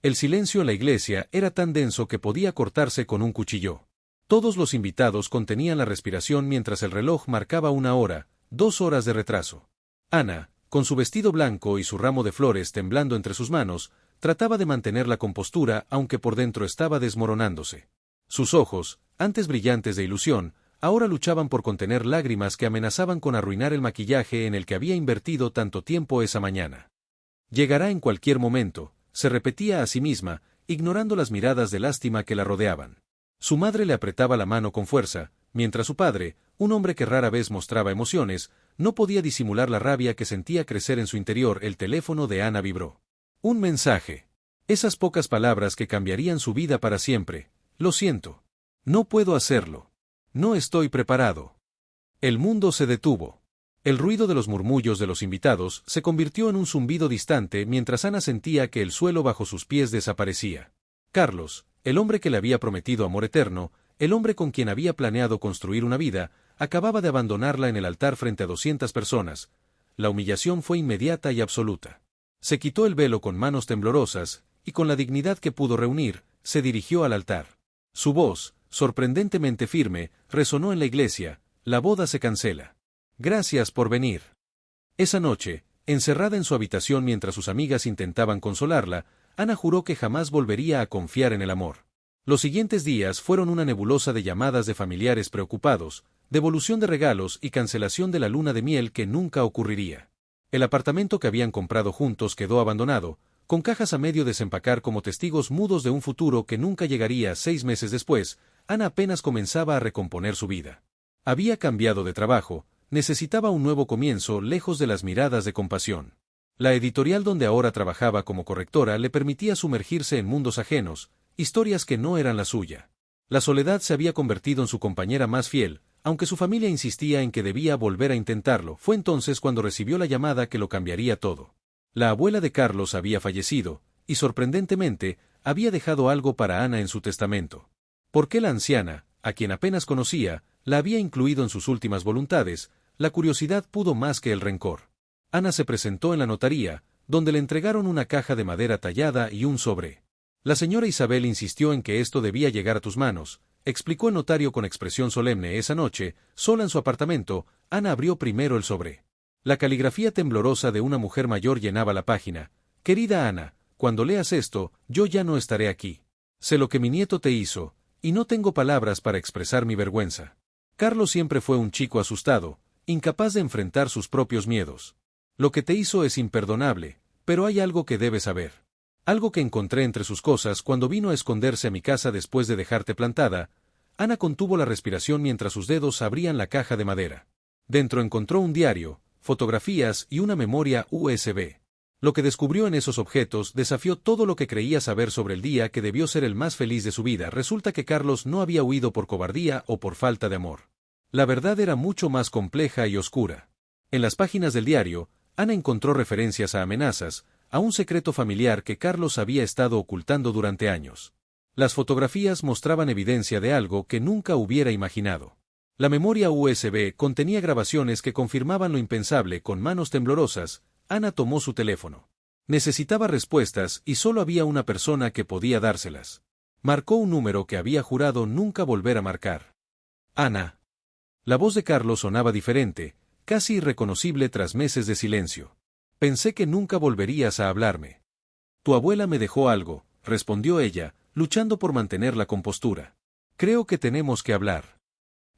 El silencio en la iglesia era tan denso que podía cortarse con un cuchillo. Todos los invitados contenían la respiración mientras el reloj marcaba 1 hora, 2 horas de retraso. Ana, con su vestido blanco y su ramo de flores temblando entre sus manos, trataba de mantener la compostura aunque por dentro estaba desmoronándose. Sus ojos, antes brillantes de ilusión, ahora luchaban por contener lágrimas que amenazaban con arruinar el maquillaje en el que había invertido tanto tiempo esa mañana. Llegará en cualquier momento, se repetía a sí misma, ignorando las miradas de lástima que la rodeaban. Su madre le apretaba la mano con fuerza, mientras su padre, un hombre que rara vez mostraba emociones, no podía disimular la rabia que sentía crecer en su interior. El teléfono de Ana vibró. Un mensaje. Esas pocas palabras que cambiarían su vida para siempre. Lo siento. No puedo hacerlo. No estoy preparado. El mundo se detuvo. El ruido de los murmullos de los invitados se convirtió en un zumbido distante mientras Ana sentía que el suelo bajo sus pies desaparecía. Carlos, el hombre que le había prometido amor eterno, el hombre con quien había planeado construir una vida, acababa de abandonarla en el altar frente a 200 personas. La humillación fue inmediata y absoluta. Se quitó el velo con manos temblorosas, y con la dignidad que pudo reunir, se dirigió al altar. Su voz, sorprendentemente firme, resonó en la iglesia: la boda se cancela. Gracias por venir. Esa noche, encerrada en su habitación mientras sus amigas intentaban consolarla, Ana juró que jamás volvería a confiar en el amor. Los siguientes días fueron una nebulosa de llamadas de familiares preocupados, devolución de regalos y cancelación de la luna de miel que nunca ocurriría. El apartamento que habían comprado juntos quedó abandonado, con cajas a medio desempacar como testigos mudos de un futuro que nunca llegaría. 6 meses después, Ana apenas comenzaba a recomponer su vida. Había cambiado de trabajo, necesitaba un nuevo comienzo lejos de las miradas de compasión. La editorial donde ahora trabajaba como correctora le permitía sumergirse en mundos ajenos, historias que no eran la suya. La soledad se había convertido en su compañera más fiel, aunque su familia insistía en que debía volver a intentarlo. Fue entonces cuando recibió la llamada que lo cambiaría todo. La abuela de Carlos había fallecido, y sorprendentemente, había dejado algo para Ana en su testamento. ¿Por qué la anciana, a quien apenas conocía, la había incluido en sus últimas voluntades? La curiosidad pudo más que el rencor. Ana se presentó en la notaría, donde le entregaron una caja de madera tallada y un sobre. La señora Isabel insistió en que esto debía llegar a tus manos, explicó el notario con expresión solemne. Esa noche, sola en su apartamento, Ana abrió primero el sobre. La caligrafía temblorosa de una mujer mayor llenaba la página. Querida Ana, cuando leas esto, yo ya no estaré aquí. Sé lo que mi nieto te hizo, y no tengo palabras para expresar mi vergüenza. Carlos siempre fue un chico asustado, incapaz de enfrentar sus propios miedos. Lo que te hizo es imperdonable, pero hay algo que debes saber. Algo que encontré entre sus cosas cuando vino a esconderse a mi casa después de dejarte plantada. Ana contuvo la respiración mientras sus dedos abrían la caja de madera. Dentro encontró un diario, fotografías y una memoria USB. Lo que descubrió en esos objetos desafió todo lo que creía saber sobre el día que debió ser el más feliz de su vida. Resulta que Carlos no había huido por cobardía o por falta de amor. La verdad era mucho más compleja y oscura. En las páginas del diario, Ana encontró referencias a amenazas, a un secreto familiar que Carlos había estado ocultando durante años. Las fotografías mostraban evidencia de algo que nunca hubiera imaginado. La memoria USB contenía grabaciones que confirmaban lo impensable. Con manos temblorosas, Ana tomó su teléfono. Necesitaba respuestas y solo había una persona que podía dárselas. Marcó un número que había jurado nunca volver a marcar. Ana. La voz de Carlos sonaba diferente, casi irreconocible tras meses de silencio. Pensé que nunca volverías a hablarme. Tu abuela me dejó algo, respondió ella, luchando por mantener la compostura. Creo que tenemos que hablar.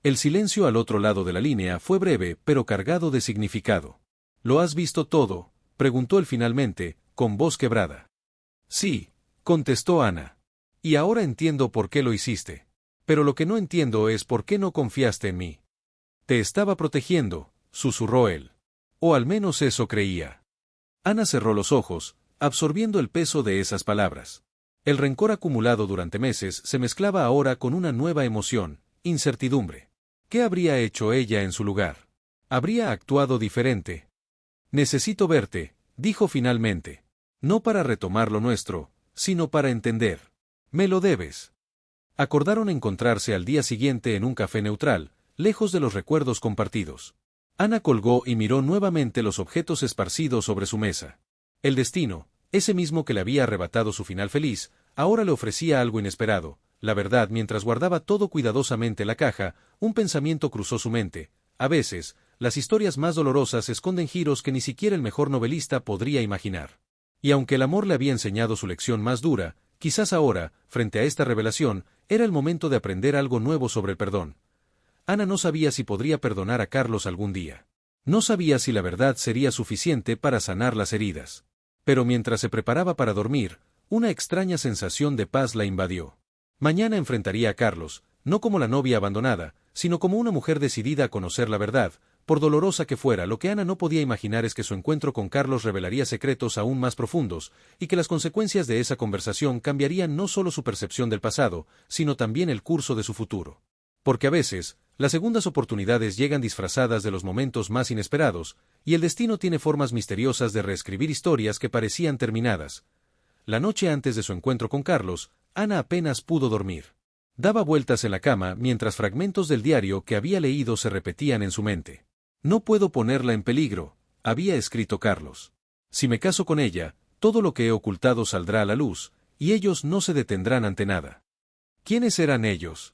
El silencio al otro lado de la línea fue breve pero cargado de significado. ¿Lo has visto todo?, preguntó él finalmente, con voz quebrada. Sí, contestó Ana. Y ahora entiendo por qué lo hiciste. Pero lo que no entiendo es por qué no confiaste en mí. Te estaba protegiendo, susurró él. O al menos eso creía. Ana cerró los ojos, absorbiendo el peso de esas palabras. El rencor acumulado durante meses se mezclaba ahora con una nueva emoción, incertidumbre. ¿Qué habría hecho ella en su lugar? ¿Habría actuado diferente? Necesito verte, dijo finalmente. No para retomar lo nuestro, sino para entender. Me lo debes. Acordaron encontrarse al día siguiente en un café neutral, lejos de los recuerdos compartidos. Ana colgó y miró nuevamente los objetos esparcidos sobre su mesa. El destino, Ese mismo que le había arrebatado su final feliz, ahora le ofrecía algo inesperado. La verdad, mientras guardaba todo cuidadosamente la caja, un pensamiento cruzó su mente. A veces, las historias más dolorosas esconden giros que ni siquiera el mejor novelista podría imaginar. Y aunque el amor le había enseñado su lección más dura, quizás ahora, frente a esta revelación, era el momento de aprender algo nuevo sobre el perdón. Ana no sabía si podría perdonar a Carlos algún día. No sabía si la verdad sería suficiente para sanar las heridas. Pero mientras se preparaba para dormir, una extraña sensación de paz la invadió. Mañana enfrentaría a Carlos, no como la novia abandonada, sino como una mujer decidida a conocer la verdad, por dolorosa que fuera. Lo que Ana no podía imaginar es que su encuentro con Carlos revelaría secretos aún más profundos, y que las consecuencias de esa conversación cambiarían no solo su percepción del pasado, sino también el curso de su futuro. Porque a veces, las segundas oportunidades llegan disfrazadas de los momentos más inesperados, y el destino tiene formas misteriosas de reescribir historias que parecían terminadas. La noche antes de su encuentro con Carlos, Ana apenas pudo dormir. Daba vueltas en la cama mientras fragmentos del diario que había leído se repetían en su mente. No puedo ponerla en peligro, había escrito Carlos. Si me caso con ella, todo lo que he ocultado saldrá a la luz, y ellos no se detendrán ante nada. ¿Quiénes eran ellos?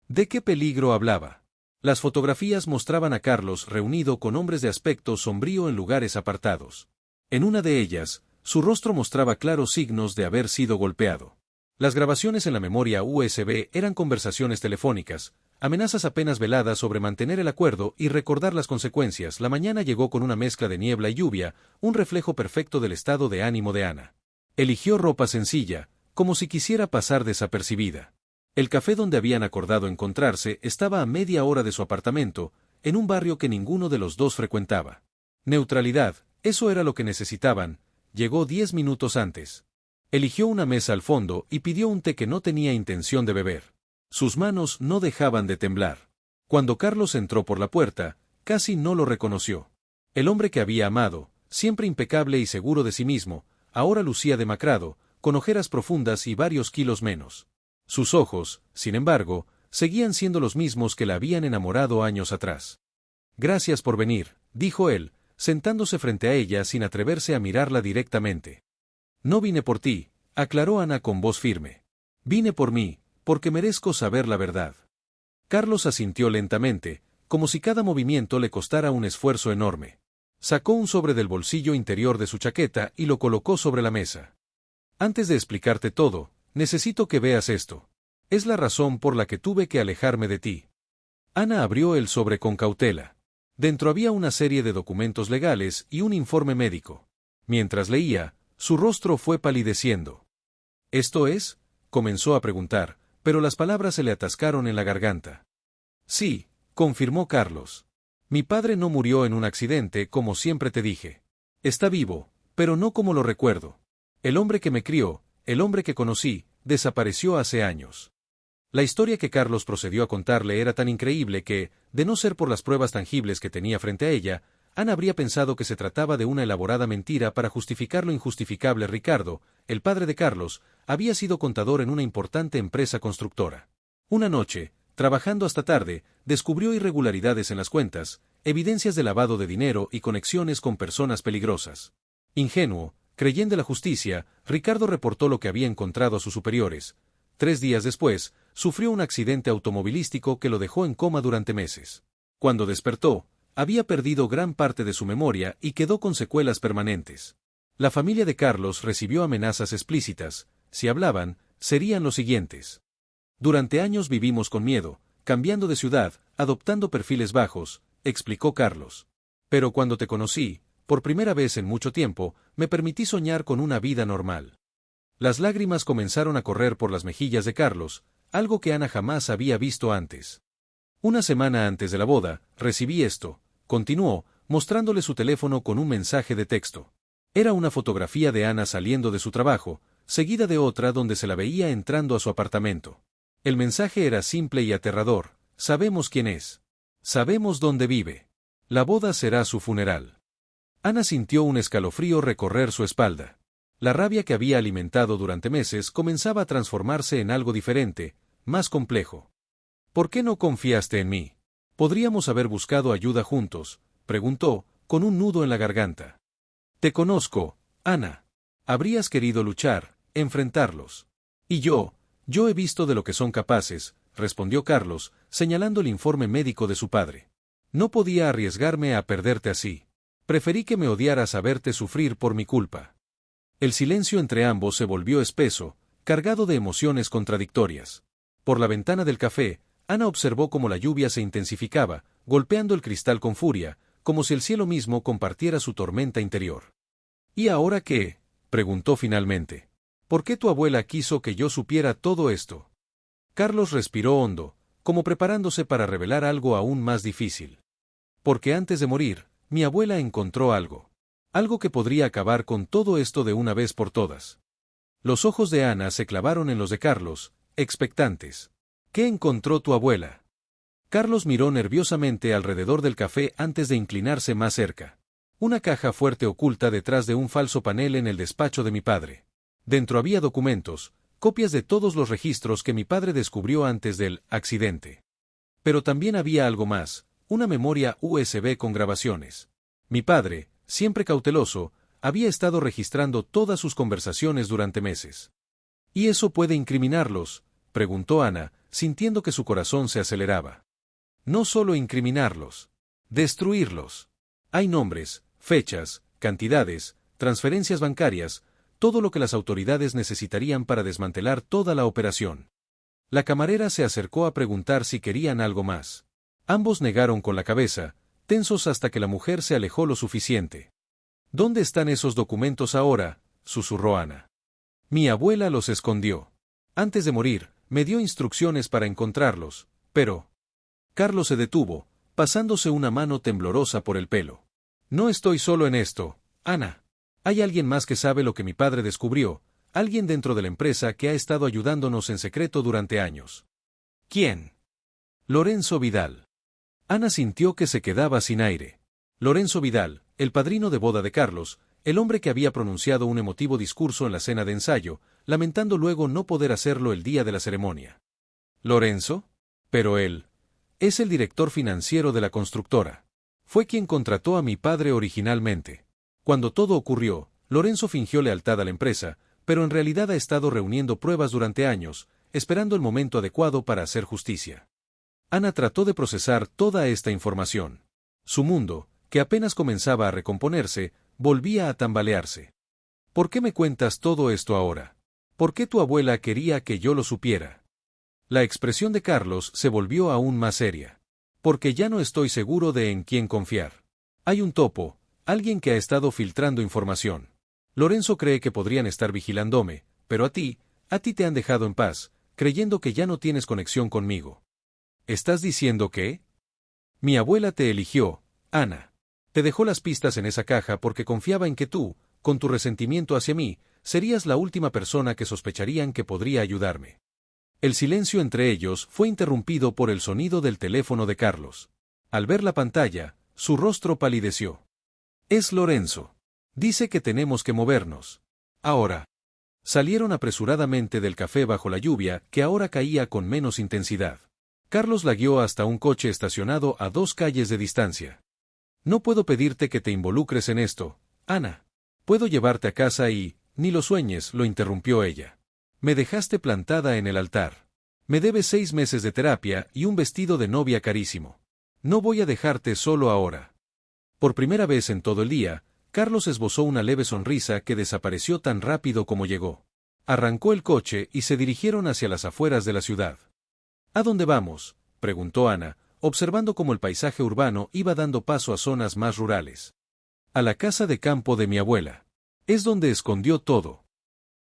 ¿De qué peligro hablaba? Las fotografías mostraban a Carlos reunido con hombres de aspecto sombrío en lugares apartados. En una de ellas, su rostro mostraba claros signos de haber sido golpeado. Las grabaciones en la memoria USB eran conversaciones telefónicas, amenazas apenas veladas sobre mantener el acuerdo y recordar las consecuencias. La mañana llegó con una mezcla de niebla y lluvia, un reflejo perfecto del estado de ánimo de Ana. Eligió ropa sencilla, como si quisiera pasar desapercibida. El café donde habían acordado encontrarse estaba a media hora de su apartamento, en un barrio que ninguno de los dos frecuentaba. Neutralidad, eso era lo que necesitaban. Llegó 10 minutos antes. Eligió una mesa al fondo y pidió un té que no tenía intención de beber. Sus manos no dejaban de temblar. Cuando Carlos entró por la puerta, casi no lo reconoció. El hombre que había amado, siempre impecable y seguro de sí mismo, ahora lucía demacrado, con ojeras profundas y varios kilos menos. Sus ojos, sin embargo, seguían siendo los mismos que la habían enamorado años atrás. Gracias por venir, dijo él, sentándose frente a ella sin atreverse a mirarla directamente. No vine por ti, aclaró Ana con voz firme. Vine por mí, porque merezco saber la verdad. Carlos asintió lentamente, como si cada movimiento le costara un esfuerzo enorme. Sacó un sobre del bolsillo interior de su chaqueta y lo colocó sobre la mesa. Antes de explicarte todo, necesito que veas esto. Es la razón por la que tuve que alejarme de ti. Ana abrió el sobre con cautela. Dentro había una serie de documentos legales y un informe médico. Mientras leía, su rostro fue palideciendo. ¿Esto es? Comenzó a preguntar, pero las palabras se le atascaron en la garganta. Sí, confirmó Carlos. Mi padre no murió en un accidente, como siempre te dije. Está vivo, pero no como lo recuerdo. El hombre que me crió, el hombre que conocí, desapareció hace años. La historia que Carlos procedió a contarle era tan increíble que, de no ser por las pruebas tangibles que tenía frente a ella, Ana habría pensado que se trataba de una elaborada mentira para justificar lo injustificable. Ricardo, el padre de Carlos, había sido contador en una importante empresa constructora. Una noche, trabajando hasta tarde, descubrió irregularidades en las cuentas, evidencias de lavado de dinero y conexiones con personas peligrosas. Ingenuo, creyendo en la justicia, Ricardo reportó lo que había encontrado a sus superiores. 3 días después, sufrió un accidente automovilístico que lo dejó en coma durante meses. Cuando despertó, había perdido gran parte de su memoria y quedó con secuelas permanentes. La familia de Carlos recibió amenazas explícitas. Si hablaban, serían los siguientes. Durante años vivimos con miedo, cambiando de ciudad, adoptando perfiles bajos, explicó Carlos. Pero cuando te conocí, por primera vez en mucho tiempo, me permití soñar con una vida normal. Las lágrimas comenzaron a correr por las mejillas de Carlos, algo que Ana jamás había visto antes. Una semana antes de la boda, recibí esto, continuó, mostrándole su teléfono con un mensaje de texto. Era una fotografía de Ana saliendo de su trabajo, seguida de otra donde se la veía entrando a su apartamento. El mensaje era simple y aterrador: sabemos quién es. Sabemos dónde vive. La boda será su funeral. Ana sintió un escalofrío recorrer su espalda. La rabia que había alimentado durante meses comenzaba a transformarse en algo diferente, más complejo. ¿Por qué no confiaste en mí? ¿Podríamos haber buscado ayuda juntos?, preguntó, con un nudo en la garganta. Te conozco, Ana. Habrías querido luchar, enfrentarlos. Y yo he visto de lo que son capaces, respondió Carlos, señalando el informe médico de su padre. No podía arriesgarme a perderte así. Preferí que me odiaras a verte sufrir por mi culpa. El silencio entre ambos se volvió espeso, cargado de emociones contradictorias. Por la ventana del café, Ana observó cómo la lluvia se intensificaba, golpeando el cristal con furia, como si el cielo mismo compartiera su tormenta interior. ¿Y ahora qué?, preguntó finalmente. ¿Por qué tu abuela quiso que yo supiera todo esto? Carlos respiró hondo, como preparándose para revelar algo aún más difícil. Porque antes de morir, mi abuela encontró algo. Algo que podría acabar con todo esto de una vez por todas. Los ojos de Ana se clavaron en los de Carlos, expectantes. ¿Qué encontró tu abuela? Carlos miró nerviosamente alrededor del café antes de inclinarse más cerca. Una caja fuerte oculta detrás de un falso panel en el despacho de mi padre. Dentro había documentos, copias de todos los registros que mi padre descubrió antes del accidente. Pero también había algo más, una memoria USB con grabaciones. Mi padre, siempre cauteloso, había estado registrando todas sus conversaciones durante meses. ¿Y eso puede incriminarlos?, preguntó Ana, sintiendo que su corazón se aceleraba. No solo incriminarlos, destruirlos. Hay nombres, fechas, cantidades, transferencias bancarias, todo lo que las autoridades necesitarían para desmantelar toda la operación. La camarera se acercó a preguntar si querían algo más. Ambos negaron con la cabeza, tensos hasta que la mujer se alejó lo suficiente. ¿Dónde están esos documentos ahora?, susurró Ana. Mi abuela los escondió. Antes de morir, me dio instrucciones para encontrarlos, pero... Carlos se detuvo, pasándose una mano temblorosa por el pelo. No estoy solo en esto, Ana. Hay alguien más que sabe lo que mi padre descubrió, alguien dentro de la empresa que ha estado ayudándonos en secreto durante años. ¿Quién? Lorenzo Vidal. Ana sintió que se quedaba sin aire. Lorenzo Vidal, el padrino de boda de Carlos, el hombre que había pronunciado un emotivo discurso en la cena de ensayo, lamentando luego no poder hacerlo el día de la ceremonia. ¿Lorenzo? Pero él es el director financiero de la constructora. Fue quien contrató a mi padre originalmente. Cuando todo ocurrió, Lorenzo fingió lealtad a la empresa, pero en realidad ha estado reuniendo pruebas durante años, esperando el momento adecuado para hacer justicia. Ana trató de procesar toda esta información. Su mundo, que apenas comenzaba a recomponerse, volvía a tambalearse. ¿Por qué me cuentas todo esto ahora? ¿Por qué tu abuela quería que yo lo supiera? La expresión de Carlos se volvió aún más seria. Porque ya no estoy seguro de en quién confiar. Hay un topo, alguien que ha estado filtrando información. Lorenzo cree que podrían estar vigilándome, pero a ti te han dejado en paz, creyendo que ya no tienes conexión conmigo. ¿Estás diciendo que? Mi abuela te eligió, Ana. Te dejó las pistas en esa caja porque confiaba en que tú, con tu resentimiento hacia mí, serías la última persona que sospecharían que podría ayudarme. El silencio entre ellos fue interrumpido por el sonido del teléfono de Carlos. Al ver la pantalla, su rostro palideció. Es Lorenzo. Dice que tenemos que movernos. Ahora. Salieron apresuradamente del café bajo la lluvia, que ahora caía con menos intensidad. Carlos la guió hasta un coche estacionado a 2 calles de distancia. No puedo pedirte que te involucres en esto, Ana. Puedo llevarte a casa y, ni lo sueñes, lo interrumpió ella. Me dejaste plantada en el altar. Me debes 6 meses de terapia y un vestido de novia carísimo. No voy a dejarte solo ahora. Por primera vez en todo el día, Carlos esbozó una leve sonrisa que desapareció tan rápido como llegó. Arrancó el coche y se dirigieron hacia las afueras de la ciudad. ¿A dónde vamos?, preguntó Ana, observando cómo el paisaje urbano iba dando paso a zonas más rurales. A la casa de campo de mi abuela. Es donde escondió todo.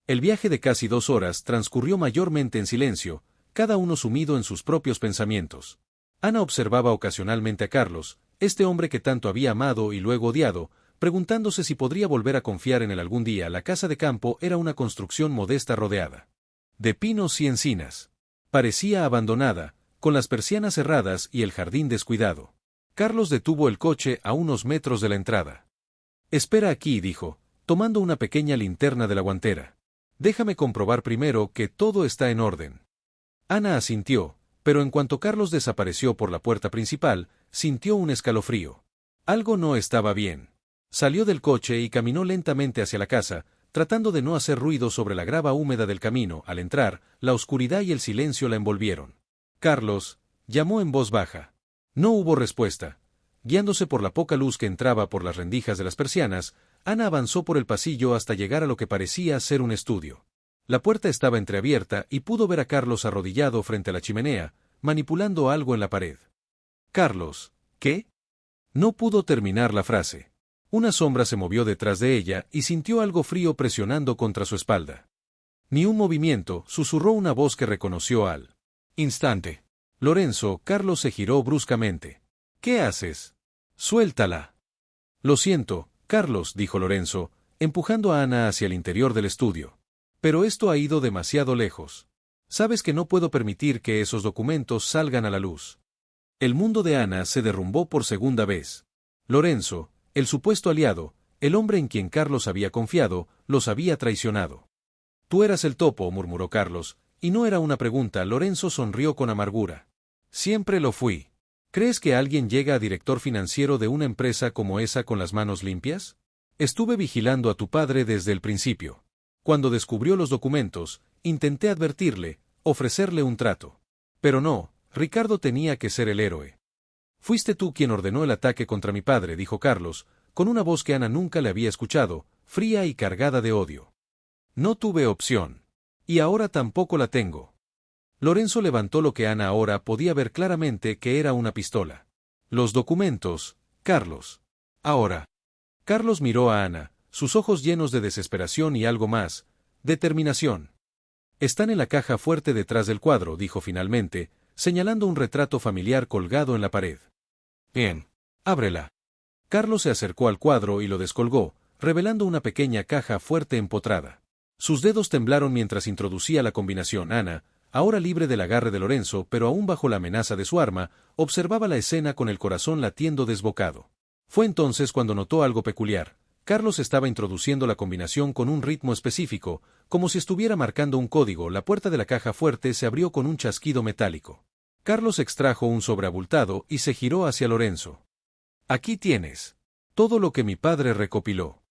El viaje de casi 2 horas transcurrió mayormente en silencio, cada uno sumido en sus propios pensamientos. Ana observaba ocasionalmente a Carlos, este hombre que tanto había amado y luego odiado, preguntándose si podría volver a confiar en él algún día. La casa de campo era una construcción modesta rodeada de pinos y encinas. Parecía abandonada, con las persianas cerradas y el jardín descuidado. Carlos detuvo el coche a unos metros de la entrada. Espera aquí, dijo, tomando una pequeña linterna de la guantera. Déjame comprobar primero que todo está en orden. Ana asintió, pero en cuanto Carlos desapareció por la puerta principal, sintió un escalofrío. Algo no estaba bien. Salió del coche y caminó lentamente hacia la casa, tratando de no hacer ruido sobre la grava húmeda del camino. Al entrar, la oscuridad y el silencio la envolvieron. «Carlos», llamó en voz baja. No hubo respuesta. Guiándose por la poca luz que entraba por las rendijas de las persianas, Ana avanzó por el pasillo hasta llegar a lo que parecía ser un estudio. La puerta estaba entreabierta y pudo ver a Carlos arrodillado frente a la chimenea, manipulando algo en la pared. «Carlos, ¿qué?». No pudo terminar la frase. Una sombra se movió detrás de ella y sintió algo frío presionando contra su espalda. «Ni un movimiento», susurró una voz que reconoció al instante. «Lorenzo». Carlos se giró bruscamente. «¿Qué haces?». «Suéltala». «Lo siento, Carlos», dijo Lorenzo, empujando a Ana hacia el interior del estudio. «Pero esto ha ido demasiado lejos. Sabes que no puedo permitir que esos documentos salgan a la luz». El mundo de Ana se derrumbó por segunda vez. Lorenzo, el supuesto aliado, el hombre en quien Carlos había confiado, los había traicionado. «Tú eras el topo», murmuró Carlos, y no era una pregunta. Lorenzo sonrió con amargura. «Siempre lo fui. ¿Crees que alguien llega a director financiero de una empresa como esa con las manos limpias? Estuve vigilando a tu padre desde el principio. Cuando descubrió los documentos, intenté advertirle, ofrecerle un trato. Pero no, Ricardo tenía que ser el héroe». «Fuiste tú quien ordenó el ataque contra mi padre», dijo Carlos, con una voz que Ana nunca le había escuchado, fría y cargada de odio. «No tuve opción. Y ahora tampoco la tengo». Lorenzo levantó lo que Ana ahora podía ver claramente que era una pistola. «Los documentos, Carlos». «Ahora». Carlos miró a Ana, sus ojos llenos de desesperación y algo más, determinación. «Están en la caja fuerte detrás del cuadro», dijo finalmente, señalando un retrato familiar colgado en la pared. «Bien. Ábrela». Carlos se acercó al cuadro y lo descolgó, revelando una pequeña caja fuerte empotrada. Sus dedos temblaron mientras introducía la combinación. Ana, ahora libre del agarre de Lorenzo pero aún bajo la amenaza de su arma, observaba la escena con el corazón latiendo desbocado. Fue entonces cuando notó algo peculiar. Carlos estaba introduciendo la combinación con un ritmo específico, como si estuviera marcando un código. La puerta de la caja fuerte se abrió con un chasquido metálico. Carlos extrajo un sobre abultado y se giró hacia Lorenzo. «Aquí tienes. Todo lo que mi padre recopiló».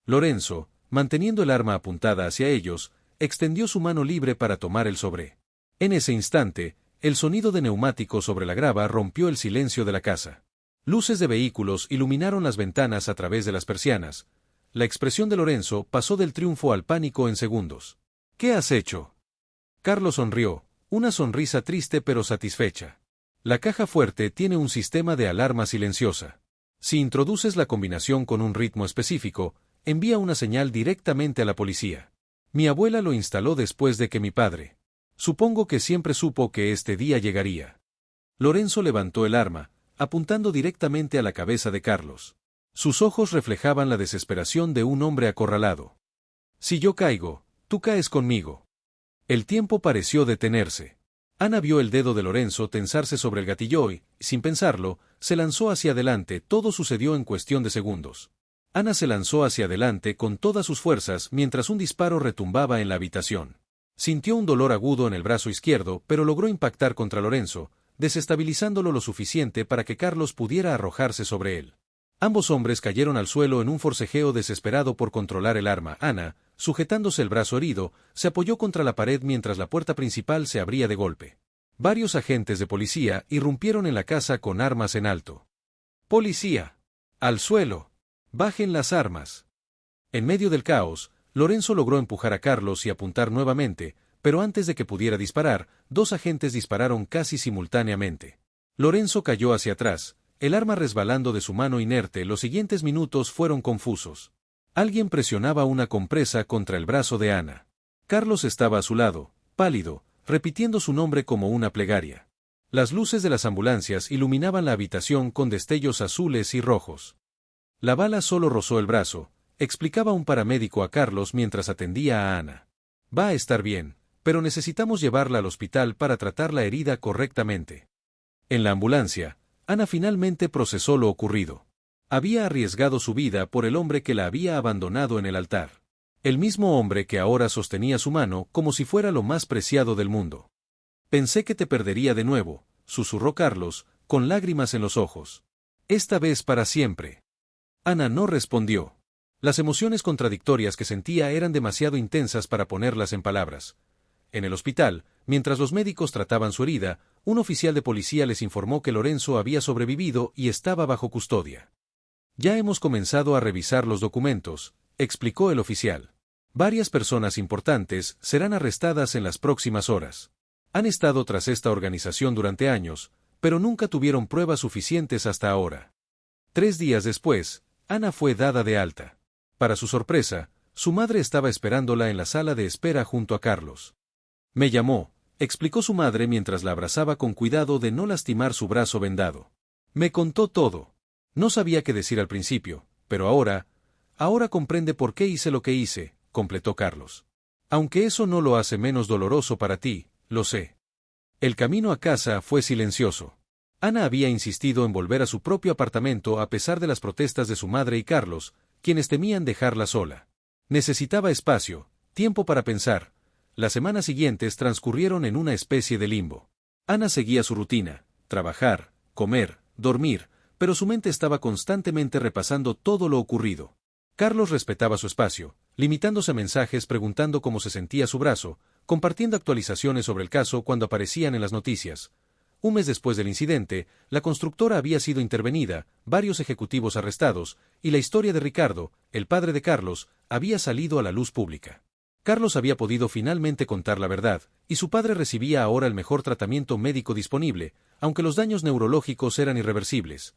Lorenzo, manteniendo el arma apuntada hacia ellos, extendió su mano libre para tomar el sobre. En ese instante, el sonido de neumáticos sobre la grava rompió el silencio de la casa. Luces de vehículos iluminaron las ventanas a través de las persianas. La expresión de Lorenzo pasó del triunfo al pánico en segundos. «¿Qué has hecho?». Carlos sonrió, una sonrisa triste pero satisfecha. «La caja fuerte tiene un sistema de alarma silenciosa. Si introduces la combinación con un ritmo específico, envía una señal directamente a la policía. Mi abuela lo instaló después de que mi padre. Supongo que siempre supo que este día llegaría». Lorenzo levantó el arma, apuntando directamente a la cabeza de Carlos. Sus ojos reflejaban la desesperación de un hombre acorralado. «Si yo caigo, tú caes conmigo». El tiempo pareció detenerse. Ana vio el dedo de Lorenzo tensarse sobre el gatillo y, sin pensarlo, se lanzó hacia adelante. Todo sucedió en cuestión de segundos. Ana se lanzó hacia adelante con todas sus fuerzas mientras un disparo retumbaba en la habitación. Sintió un dolor agudo en el brazo izquierdo, pero logró impactar contra Lorenzo, desestabilizándolo lo suficiente para que Carlos pudiera arrojarse sobre él. Ambos hombres cayeron al suelo en un forcejeo desesperado por controlar el arma. Ana, sujetándose el brazo herido, se apoyó contra la pared mientras la puerta principal se abría de golpe. Varios agentes de policía irrumpieron en la casa con armas en alto. «¡Policía! ¡Al suelo! ¡Bajen las armas!». En medio del caos, Lorenzo logró empujar a Carlos y apuntar nuevamente, pero antes de que pudiera disparar, dos agentes dispararon casi simultáneamente. Lorenzo cayó hacia atrás, el arma resbalando de su mano inerte. Los siguientes minutos fueron confusos. Alguien presionaba una compresa contra el brazo de Ana. Carlos estaba a su lado, pálido, repitiendo su nombre como una plegaria. Las luces de las ambulancias iluminaban la habitación con destellos azules y rojos. «La bala solo rozó el brazo», explicaba un paramédico a Carlos mientras atendía a Ana. «Va a estar bien, pero necesitamos llevarla al hospital para tratar la herida correctamente». En la ambulancia, Ana finalmente procesó lo ocurrido. Había arriesgado su vida por el hombre que la había abandonado en el altar. El mismo hombre que ahora sostenía su mano como si fuera lo más preciado del mundo. «Pensé que te perdería de nuevo», susurró Carlos, con lágrimas en los ojos. «Esta vez para siempre». Ana no respondió. Las emociones contradictorias que sentía eran demasiado intensas para ponerlas en palabras. En el hospital, mientras los médicos trataban su herida, un oficial de policía les informó que Lorenzo había sobrevivido y estaba bajo custodia. Ya hemos comenzado a revisar los documentos, explicó el oficial. Varias personas importantes serán arrestadas en las próximas horas. Han estado tras esta organización durante años, pero nunca tuvieron pruebas suficientes hasta ahora. 3 días después, Ana fue dada de alta. Para su sorpresa, su madre estaba esperándola en la sala de espera junto a Carlos. Me llamó, explicó su madre mientras la abrazaba con cuidado de no lastimar su brazo vendado. Me contó todo. No sabía qué decir al principio, pero ahora comprende por qué hice lo que hice, completó Carlos. Aunque eso no lo hace menos doloroso para ti, lo sé. El camino a casa fue silencioso. Ana había insistido en volver a su propio apartamento a pesar de las protestas de su madre y Carlos, quienes temían dejarla sola. Necesitaba espacio, tiempo para pensar. Las semanas siguientes transcurrieron en una especie de limbo. Ana seguía su rutina, trabajar, comer, dormir, pero su mente estaba constantemente repasando todo lo ocurrido. Carlos respetaba su espacio, limitándose a mensajes preguntando cómo se sentía su brazo, compartiendo actualizaciones sobre el caso cuando aparecían en las noticias. Un mes después del incidente, la constructora había sido intervenida, varios ejecutivos arrestados, y la historia de Ricardo, el padre de Carlos, había salido a la luz pública. Carlos había podido finalmente contar la verdad, y su padre recibía ahora el mejor tratamiento médico disponible, aunque los daños neurológicos eran irreversibles.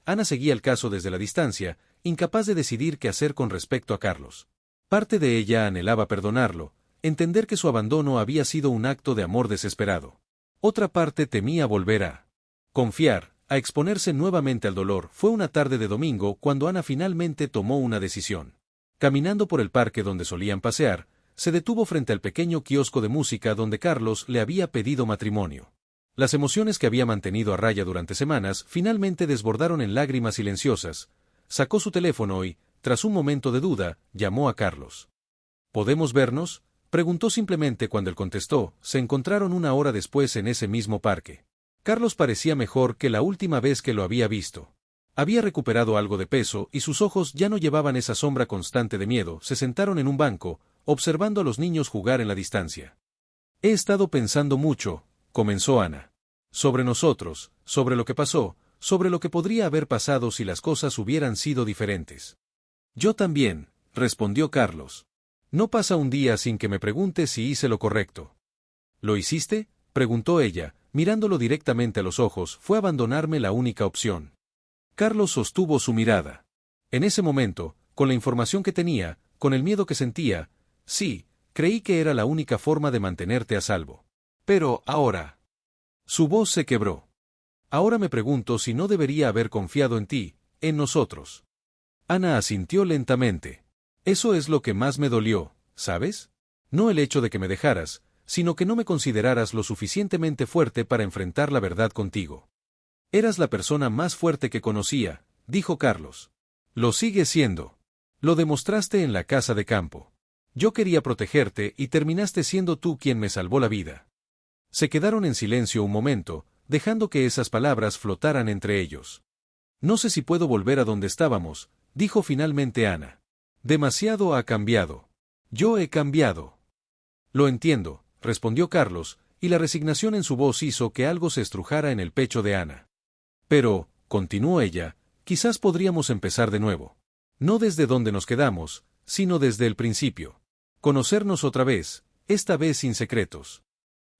Ana seguía el caso desde la distancia, incapaz de decidir qué hacer con respecto a Carlos. Parte de ella anhelaba perdonarlo, entender que su abandono había sido un acto de amor desesperado. Otra parte temía volver a confiar, a exponerse nuevamente al dolor. Fue una tarde de domingo cuando Ana finalmente tomó una decisión. Caminando por el parque donde solían pasear, se detuvo frente al pequeño kiosco de música donde Carlos le había pedido matrimonio. Las emociones que había mantenido a raya durante semanas finalmente desbordaron en lágrimas silenciosas. Sacó su teléfono y, tras un momento de duda, llamó a Carlos. ¿Podemos vernos?, preguntó simplemente cuando él contestó. Se encontraron 1 hora después en ese mismo parque. Carlos parecía mejor que la última vez que lo había visto. Había recuperado algo de peso y sus ojos ya no llevaban esa sombra constante de miedo. Se sentaron en un banco, observando a los niños jugar en la distancia. He estado pensando mucho, comenzó Ana. Sobre nosotros, sobre lo que pasó, sobre lo que podría haber pasado si las cosas hubieran sido diferentes. Yo también, respondió Carlos. No pasa un día sin que me preguntes si hice lo correcto. ¿Lo hiciste?, preguntó ella, mirándolo directamente a los ojos. Fue abandonarme la única opción. Carlos sostuvo su mirada. En ese momento, con la información que tenía, con el miedo que sentía, sí, creí que era la única forma de mantenerte a salvo. Pero ahora... Su voz se quebró. Ahora me pregunto si no debería haber confiado en ti, en nosotros. Ana asintió lentamente. Eso es lo que más me dolió, ¿sabes? No el hecho de que me dejaras, sino que no me consideraras lo suficientemente fuerte para enfrentar la verdad contigo. Eras la persona más fuerte que conocía, dijo Carlos. Lo sigues siendo. Lo demostraste en la casa de campo. Yo quería protegerte y terminaste siendo tú quien me salvó la vida. Se quedaron en silencio un momento, dejando que esas palabras flotaran entre ellos. No sé si puedo volver a donde estábamos, dijo finalmente Ana. Demasiado ha cambiado. Yo he cambiado. Lo entiendo, respondió Carlos, y la resignación en su voz hizo que algo se estrujara en el pecho de Ana. Pero, continuó ella, quizás podríamos empezar de nuevo. No desde donde nos quedamos, sino desde el principio. Conocernos otra vez, esta vez sin secretos.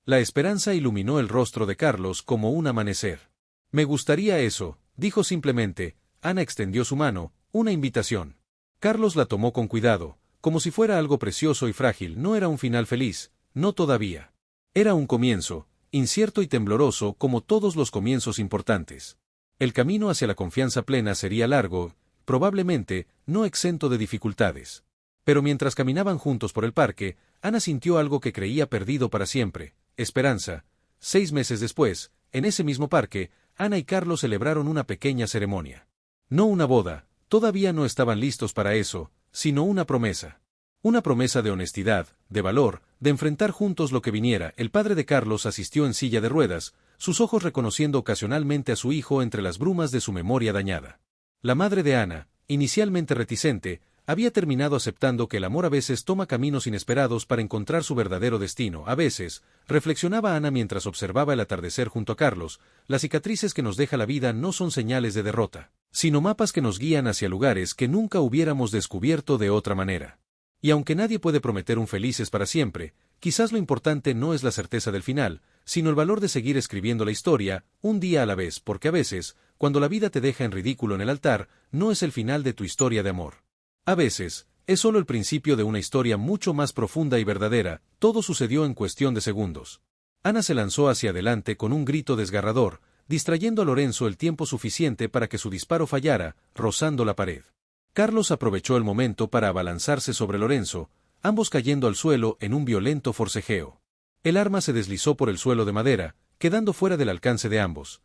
La esperanza iluminó el rostro de Carlos como un amanecer. Me gustaría eso, dijo simplemente. Ana extendió su mano, una invitación. Carlos la tomó con cuidado, como si fuera algo precioso y frágil. No era un final feliz, no todavía. Era un comienzo, incierto y tembloroso como todos los comienzos importantes. El camino hacia la confianza plena sería largo, probablemente, no exento de dificultades. Pero mientras caminaban juntos por el parque, Ana sintió algo que creía perdido para siempre, esperanza. 6 meses después, en ese mismo parque, Ana y Carlos celebraron una pequeña ceremonia. No una boda, todavía no estaban listos para eso, sino una promesa. Una promesa de honestidad, de valor, de enfrentar juntos lo que viniera. El padre de Carlos asistió en silla de ruedas, sus ojos reconociendo ocasionalmente a su hijo entre las brumas de su memoria dañada. La madre de Ana, inicialmente reticente, había terminado aceptando que el amor a veces toma caminos inesperados para encontrar su verdadero destino. A veces, reflexionaba Ana mientras observaba el atardecer junto a Carlos, las cicatrices que nos deja la vida no son señales de derrota, sino mapas que nos guían hacia lugares que nunca hubiéramos descubierto de otra manera. Y aunque nadie puede prometer un felices para siempre, quizás lo importante no es la certeza del final, sino el valor de seguir escribiendo la historia, un día a la vez, porque a veces, cuando la vida te deja en ridículo en el altar, no es el final de tu historia de amor. A veces, es solo el principio de una historia mucho más profunda y verdadera. Todo sucedió en cuestión de segundos. Ana se lanzó hacia adelante con un grito desgarrador, distrayendo a Lorenzo el tiempo suficiente para que su disparo fallara, rozando la pared. Carlos aprovechó el momento para abalanzarse sobre Lorenzo, ambos cayendo al suelo en un violento forcejeo. El arma se deslizó por el suelo de madera, quedando fuera del alcance de ambos.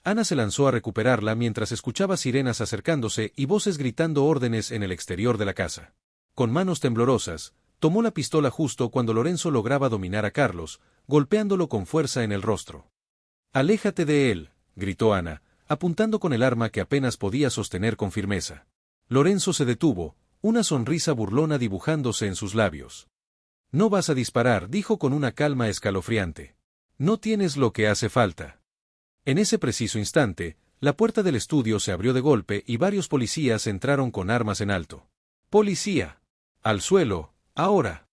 Ana se lanzó a recuperarla mientras escuchaba sirenas acercándose y voces gritando órdenes en el exterior de la casa. Con manos temblorosas, tomó la pistola justo cuando Lorenzo lograba dominar a Carlos, golpeándolo con fuerza en el rostro. «¡Aléjate de él!», gritó Ana, apuntando con el arma que apenas podía sostener con firmeza. Lorenzo se detuvo, una sonrisa burlona dibujándose en sus labios. «No vas a disparar», dijo con una calma escalofriante. «No tienes lo que hace falta». En ese preciso instante, la puerta del estudio se abrió de golpe y varios policías entraron con armas en alto. «¡Policía! ¡Al suelo, ahora!».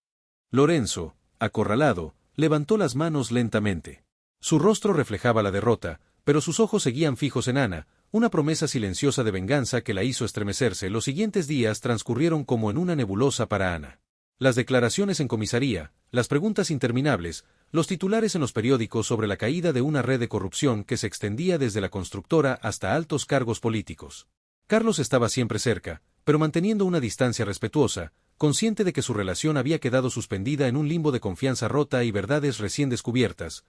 Lorenzo, acorralado, levantó las manos lentamente. Su rostro reflejaba la derrota, pero sus ojos seguían fijos en Ana, una promesa silenciosa de venganza que la hizo estremecerse. Los siguientes días transcurrieron como en una nebulosa para Ana. Las declaraciones en comisaría, las preguntas interminables, los titulares en los periódicos sobre la caída de una red de corrupción que se extendía desde la constructora hasta altos cargos políticos. Carlos estaba siempre cerca, pero manteniendo una distancia respetuosa, consciente de que su relación había quedado suspendida en un limbo de confianza rota y verdades recién descubiertas.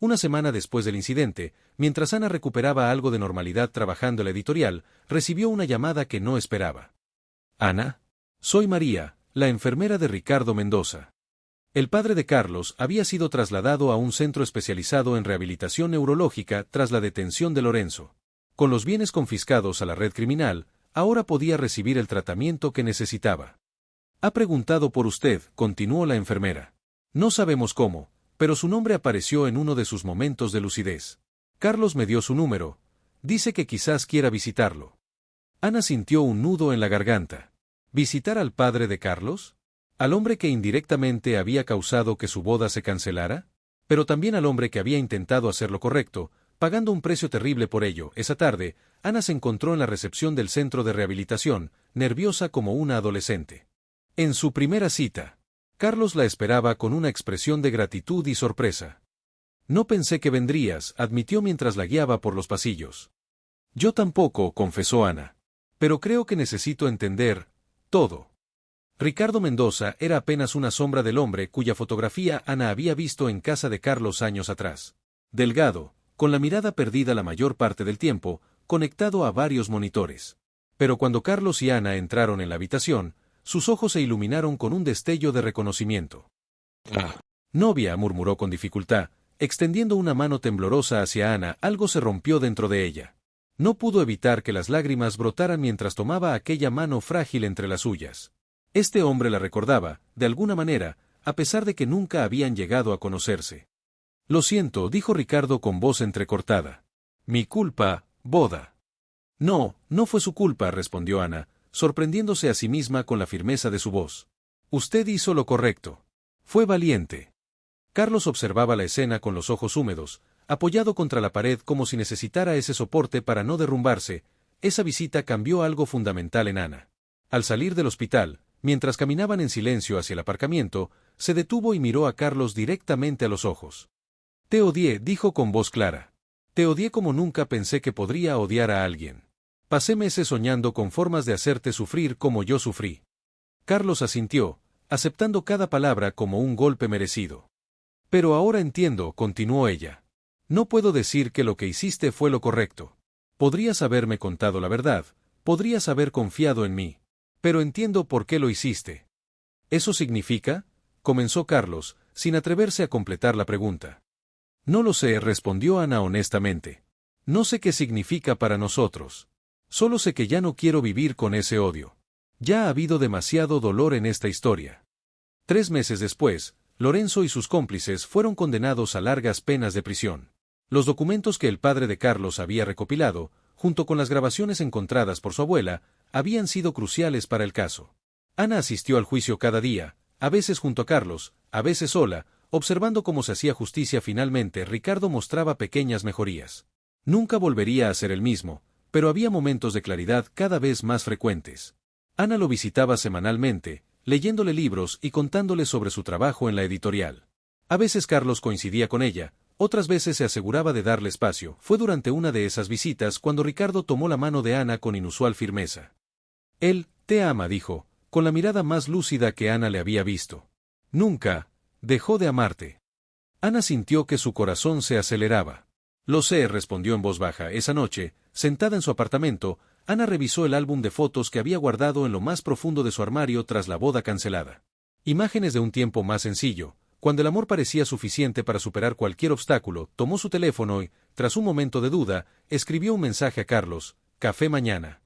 Una semana después del incidente, mientras Ana recuperaba algo de normalidad trabajando en la editorial, recibió una llamada que no esperaba. «Ana, soy María, la enfermera de Ricardo Mendoza». El padre de Carlos había sido trasladado a un centro especializado en rehabilitación neurológica tras la detención de Lorenzo. Con los bienes confiscados a la red criminal, ahora podía recibir el tratamiento que necesitaba. «Ha preguntado por usted», continuó la enfermera. «No sabemos cómo, pero su nombre apareció en uno de sus momentos de lucidez. Carlos me dio su número. Dice que quizás quiera visitarlo». Ana sintió un nudo en la garganta. ¿Visitar al padre de Carlos? ¿Al hombre que indirectamente había causado que su boda se cancelara? Pero también al hombre que había intentado hacer lo correcto, pagando un precio terrible por ello. Esa tarde, Ana se encontró en la recepción del centro de rehabilitación, nerviosa como una adolescente. En su primera cita, Carlos la esperaba con una expresión de gratitud y sorpresa. «No pensé que vendrías», admitió mientras la guiaba por los pasillos. «Yo tampoco», confesó Ana. «Pero creo que necesito entender todo». Ricardo Mendoza era apenas una sombra del hombre cuya fotografía Ana había visto en casa de Carlos años atrás. Delgado, con la mirada perdida la mayor parte del tiempo, conectado a varios monitores. Pero cuando Carlos y Ana entraron en la habitación, sus ojos se iluminaron con un destello de reconocimiento. «Ah, novia», murmuró con dificultad, extendiendo una mano temblorosa hacia Ana. Algo se rompió dentro de ella. No pudo evitar que las lágrimas brotaran mientras tomaba aquella mano frágil entre las suyas. Este hombre la recordaba, de alguna manera, a pesar de que nunca habían llegado a conocerse. «Lo siento», dijo Ricardo con voz entrecortada. «Mi culpa, boda». «No, no fue su culpa», respondió Ana, sorprendiéndose a sí misma con la firmeza de su voz. «Usted hizo lo correcto. Fue valiente». Carlos observaba la escena con los ojos húmedos, apoyado contra la pared como si necesitara ese soporte para no derrumbarse. Esa visita cambió algo fundamental en Ana. Al salir del hospital, mientras caminaban en silencio hacia el aparcamiento, se detuvo y miró a Carlos directamente a los ojos. «Te odié», dijo con voz clara. «Te odié como nunca pensé que podría odiar a alguien. Pasé meses soñando con formas de hacerte sufrir como yo sufrí». Carlos asintió, aceptando cada palabra como un golpe merecido. «Pero ahora entiendo», continuó ella. «No puedo decir que lo que hiciste fue lo correcto. Podrías haberme contado la verdad, podrías haber confiado en mí. Pero entiendo por qué lo hiciste». «¿Eso significa?», comenzó Carlos, sin atreverse a completar la pregunta. «No lo sé», respondió Ana honestamente. «No sé qué significa para nosotros. Solo sé que ya no quiero vivir con ese odio». Ya ha habido demasiado dolor en esta historia. 3 meses después, Lorenzo y sus cómplices fueron condenados a largas penas de prisión. Los documentos que el padre de Carlos había recopilado, junto con las grabaciones encontradas por su abuela, habían sido cruciales para el caso. Ana asistió al juicio cada día, a veces junto a Carlos, a veces sola, observando cómo se hacía justicia. Finalmente Ricardo mostraba pequeñas mejorías. Nunca volvería a ser el mismo, pero había momentos de claridad cada vez más frecuentes. Ana lo visitaba semanalmente, leyéndole libros y contándole sobre su trabajo en la editorial. A veces Carlos coincidía con ella, otras veces se aseguraba de darle espacio. Fue durante una de esas visitas cuando Ricardo tomó la mano de Ana con inusual firmeza. Él te ama, dijo, con la mirada más lúcida que Ana le había visto. Nunca dejó de amarte. Ana sintió que su corazón se aceleraba. Lo sé, respondió en voz baja. Esa noche, sentada en su apartamento, Ana revisó el álbum de fotos que había guardado en lo más profundo de su armario tras la boda cancelada. Imágenes de un tiempo más sencillo, cuando el amor parecía suficiente para superar cualquier obstáculo. Tomó su teléfono y, tras un momento de duda, escribió un mensaje a Carlos: café mañana.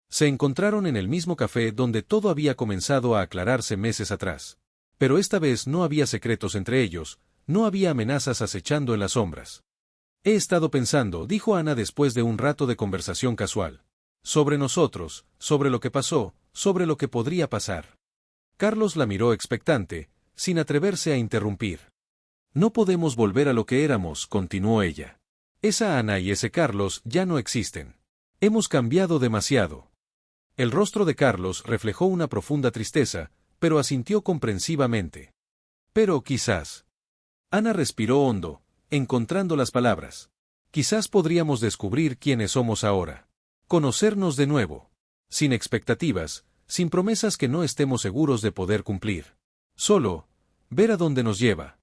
Se encontraron en el mismo café donde todo había comenzado a aclararse meses atrás. Pero esta vez no había secretos entre ellos, no había amenazas acechando en las sombras. He estado pensando, dijo Ana después de un rato de conversación casual. Sobre nosotros, sobre lo que pasó, sobre lo que podría pasar. Carlos la miró expectante, sin atreverse a interrumpir. No podemos volver a lo que éramos, continuó ella. Esa Ana y ese Carlos ya no existen. Hemos cambiado demasiado. El rostro de Carlos reflejó una profunda tristeza, pero asintió comprensivamente. Pero quizás. Ana respiró hondo, encontrando las palabras. Quizás podríamos descubrir quiénes somos ahora. Conocernos de nuevo. Sin expectativas, sin promesas que no estemos seguros de poder cumplir. Solo, ver a dónde nos lleva.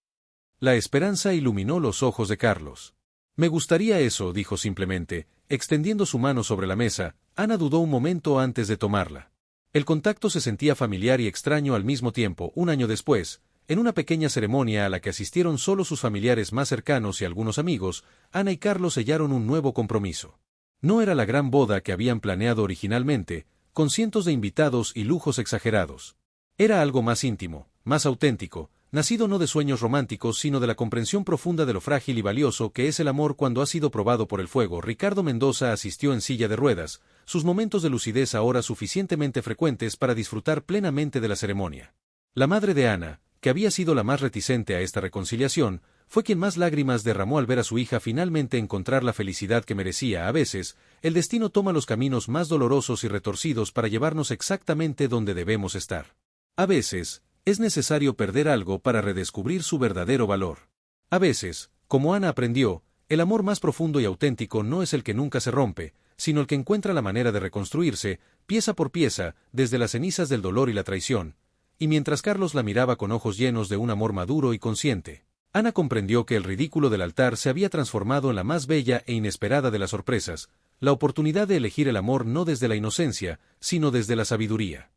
La esperanza iluminó los ojos de Carlos. Me gustaría eso, dijo simplemente, extendiendo su mano sobre la mesa. Ana dudó un momento antes de tomarla. El contacto se sentía familiar y extraño al mismo tiempo. Un año después, en una pequeña ceremonia a la que asistieron solo sus familiares más cercanos y algunos amigos, Ana y Carlos sellaron un nuevo compromiso. No era la gran boda que habían planeado originalmente, con cientos de invitados y lujos exagerados. Era algo más íntimo, más auténtico, nacido no de sueños románticos sino de la comprensión profunda de lo frágil y valioso que es el amor cuando ha sido probado por el fuego. Ricardo Mendoza asistió en silla de ruedas, sus momentos de lucidez ahora suficientemente frecuentes para disfrutar plenamente de la ceremonia. La madre de Ana, que había sido la más reticente a esta reconciliación, fue quien más lágrimas derramó al ver a su hija finalmente encontrar la felicidad que merecía. A veces, el destino toma los caminos más dolorosos y retorcidos para llevarnos exactamente donde debemos estar. A veces, es necesario perder algo para redescubrir su verdadero valor. A veces, como Ana aprendió, el amor más profundo y auténtico no es el que nunca se rompe, sino el que encuentra la manera de reconstruirse, pieza por pieza, desde las cenizas del dolor y la traición. Y mientras Carlos la miraba con ojos llenos de un amor maduro y consciente, Ana comprendió que el ridículo del altar se había transformado en la más bella e inesperada de las sorpresas, la oportunidad de elegir el amor no desde la inocencia, sino desde la sabiduría.